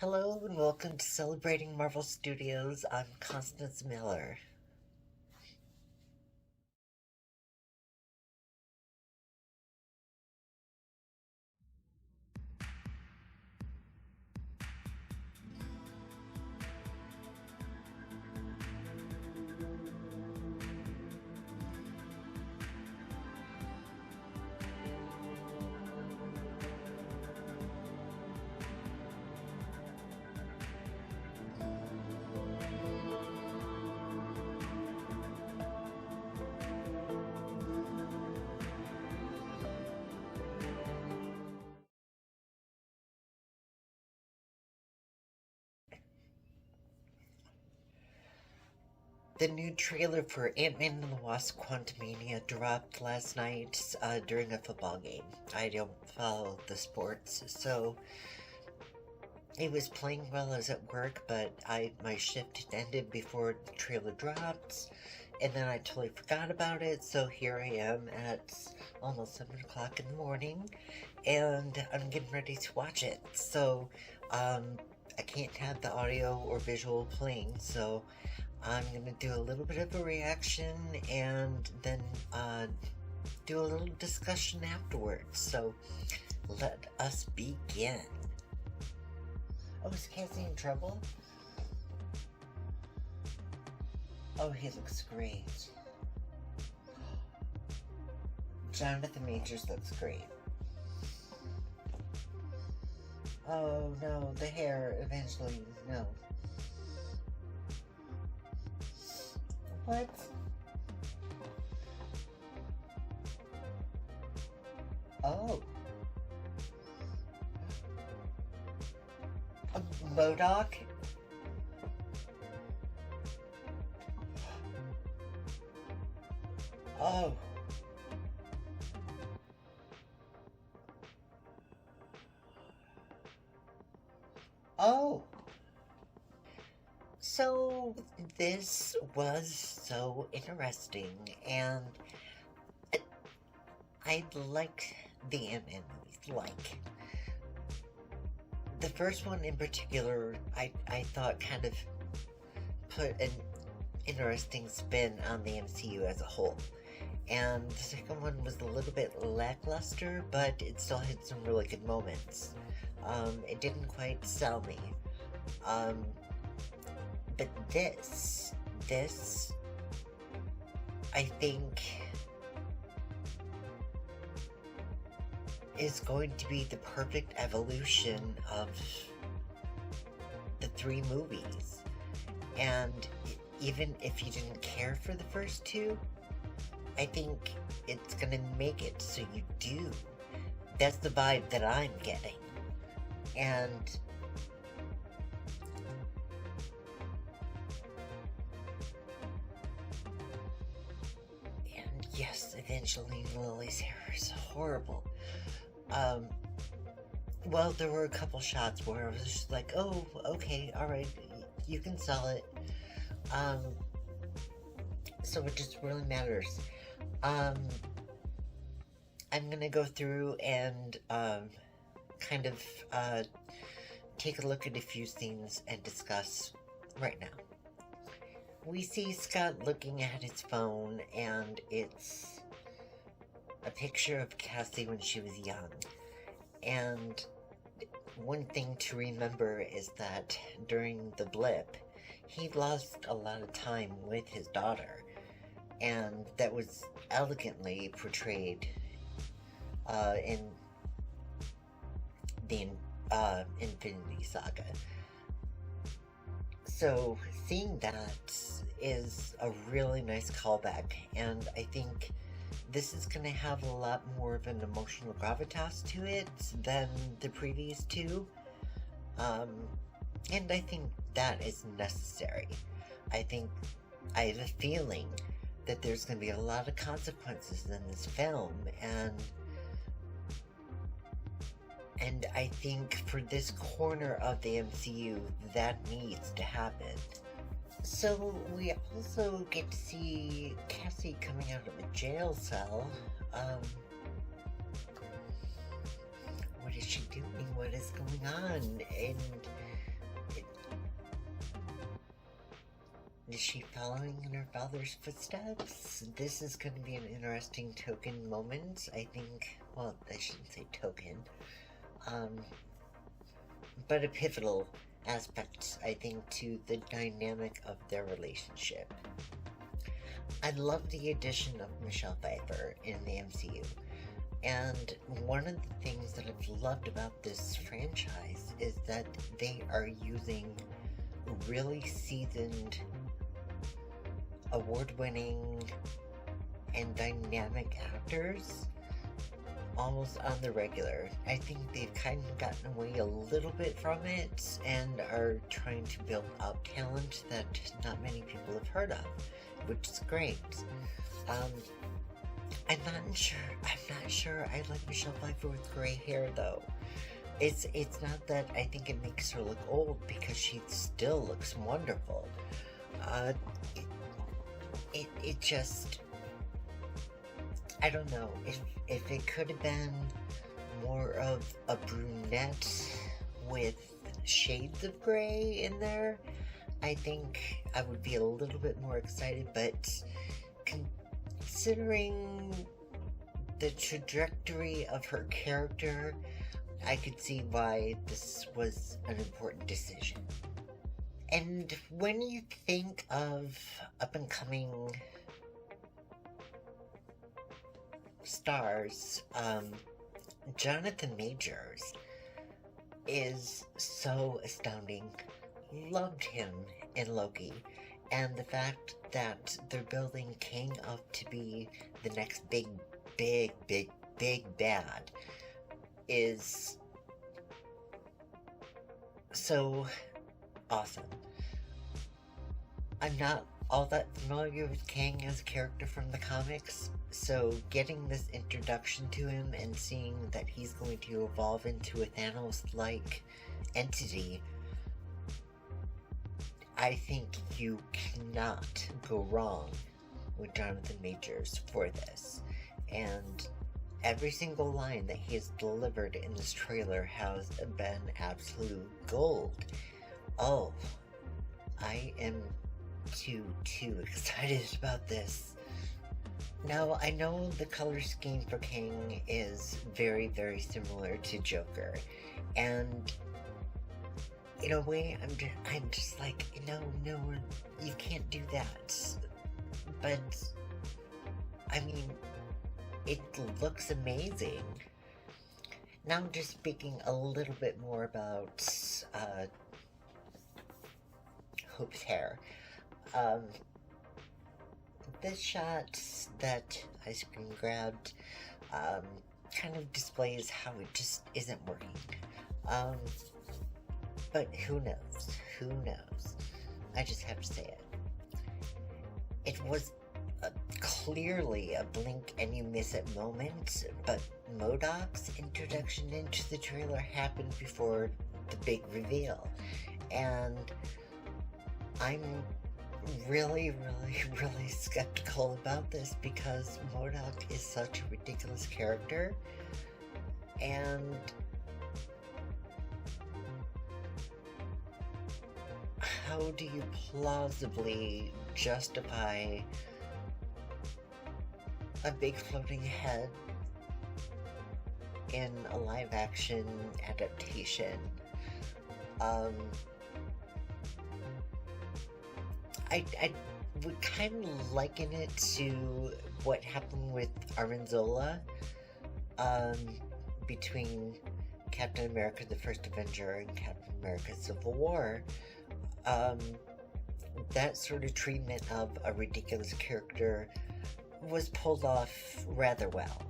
Hello and welcome to Celebrating Marvel Studios. I'm Constance Miller. The new trailer for Ant-Man and the Wasp: Quantumania dropped last night during a football game. I don't follow the sports, so it was playing while I was at work, but my shift had ended before the trailer dropped, and then I totally forgot about it, so here I am at almost 7 o'clock in the morning, and I'm getting ready to watch it. So, I can't have the audio or visual playing, so I'm gonna do a little bit of a reaction and then do a little discussion afterwards. So let us begin. Oh, is Cassie in trouble? Oh, he looks great. Jonathan Majors looks great. Oh no, the hair, eventually, no. What? Oh. MODOK? Oh. Oh. So, this was so interesting, and I like the Ant-Man movies. Like, the first one in particular, I thought kind of put an interesting spin on the MCU as a whole. And the second one was a little bit lackluster, but it still had some really good moments. It didn't quite sell me. But this, I think, is going to be the perfect evolution of the three movies. And even if you didn't care for the first two, I think it's gonna make it so you do. That's the vibe that I'm getting. And yes, Evangeline Lilly's hair is horrible. Well, there were a couple shots where I was just like, oh, okay, alright, you can sell it. So it just really matters. I'm gonna go through and, kind of, take a look at a few scenes and discuss right now. We see Scott looking at his phone, and it's a picture of Cassie when she was young. And one thing to remember is that during the blip, he lost a lot of time with his daughter, and that was elegantly portrayed in the Infinity Saga. So seeing that is a really nice callback, and I think this is going to have a lot more of an emotional gravitas to it than the previous two. And I think that is necessary. I have a feeling that there's going to be a lot of consequences in this film, and I think for this corner of the MCU, that needs to happen. So we also get to see Cassie coming out of a jail cell. What is she doing? What is going on? And Is she following in her father's footsteps? This is going to be an interesting token moment, I think. Well, I shouldn't say token. But a pivotal aspect, I think, to the dynamic of their relationship. I love the addition of Michelle Pfeiffer in the MCU. And one of the things that I've loved about this franchise is that they are using really seasoned, award-winning, and dynamic actors almost on the regular. I think they've kind of gotten away a little bit from it and are trying to build up talent that not many people have heard of, which is great. I'm not sure I like Michelle Pfeiffer with gray hair though. It's not that I think it makes her look old, because she still looks wonderful. It just, I don't know, if it could have been more of a brunette with shades of gray in there, I think I would be a little bit more excited, but considering the trajectory of her character, I could see why this was an important decision. And when you think of up-and-coming stars, Jonathan Majors is so astounding. Loved him in Loki, and the fact that they're building Kang up to be the next big bad is so awesome. I'm not all that familiar with Kang as a character from the comics, so getting this introduction to him and seeing that he's going to evolve into a Thanos-like entity, I think you cannot go wrong with Jonathan Majors for this. And every single line that he has delivered in this trailer has been absolute gold. Oh, I am too excited about this. Now, I know the color scheme for Kang is very similar to Joker, and in a way, I'm just like, no, you can't do that. But, I mean, it looks amazing. Now I'm just speaking a little bit more about, Hope's hair. This shot that I screen grabbed, kind of displays how it just isn't working. But who knows? I just have to say it. It was clearly a blink and you miss it moment, but MODOK's introduction into the trailer happened before the big reveal. And I'm really skeptical about this, because MODOK is such a ridiculous character, and how do you plausibly justify a big floating head in a live-action adaptation? I would kind of liken it to what happened with Armanzola, between Captain America the First Avenger and Captain America Civil War. That sort of treatment of a ridiculous character was pulled off rather well.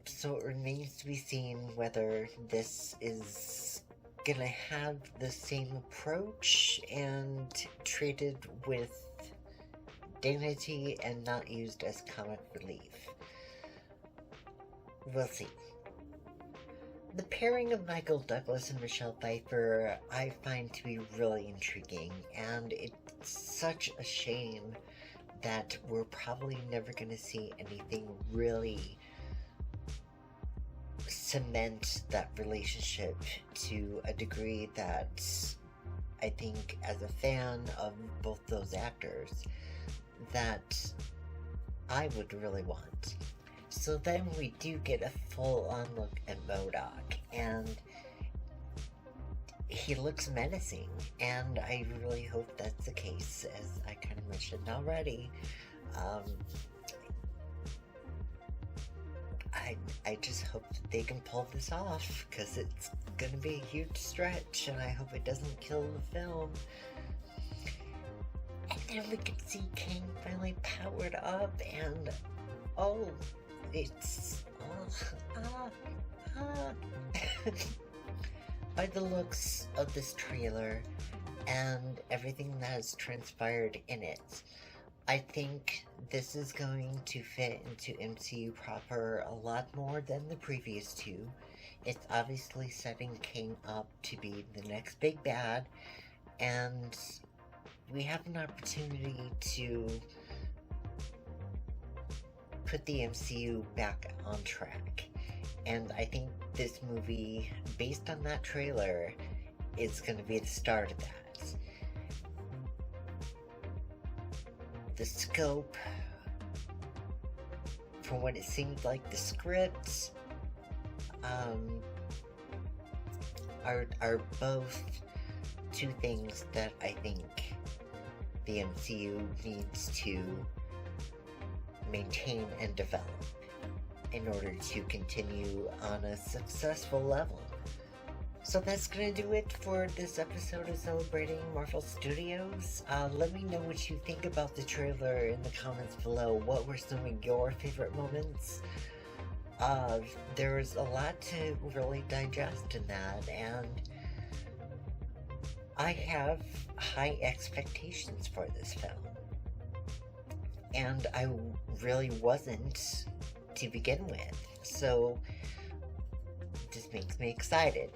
So it remains to be seen whether this is gonna have the same approach and treated with dignity and not used as comic relief. We'll see. The pairing of Michael Douglas and Michelle Pfeiffer I find to be really intriguing, and it's such a shame that we're probably never going to see anything really cement that relationship to a degree that I think as a fan of both those actors, that I would really want. So then we do get a full-on look at MODOK, and he looks menacing, and I really hope that's the case, as I kind of mentioned already. I just hope that they can pull this off, because it's gonna be a huge stretch, and I hope it doesn't kill the film. And then we can see King finally powered up, and oh, it's by the looks of this trailer and everything that has transpired in it, I think this is going to fit into MCU proper a lot more than the previous two. It's obviously setting King up to be the next big bad, and we have an opportunity to put the MCU back on track. And I think this movie, based on that trailer, is going to be the start of that. The scope, from what it seemed like, the scripts are both two things that I think the MCU needs to maintain and develop in order to continue on a successful level. So that's gonna do it for this episode of Celebrating Marvel Studios. Let me know what you think about the trailer in the comments below. What were some of your favorite moments? There's a lot to really digest in that, and I have high expectations for this film. And I really wasn't to begin with, so this makes me excited.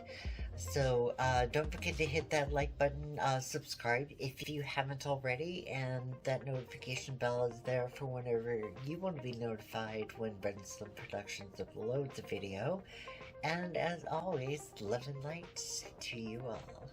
So don't forget to hit that like button, subscribe if you haven't already, and that notification bell is there for whenever you want to be notified when Brainstorm Productions uploads a video. And as always, love and light to you all.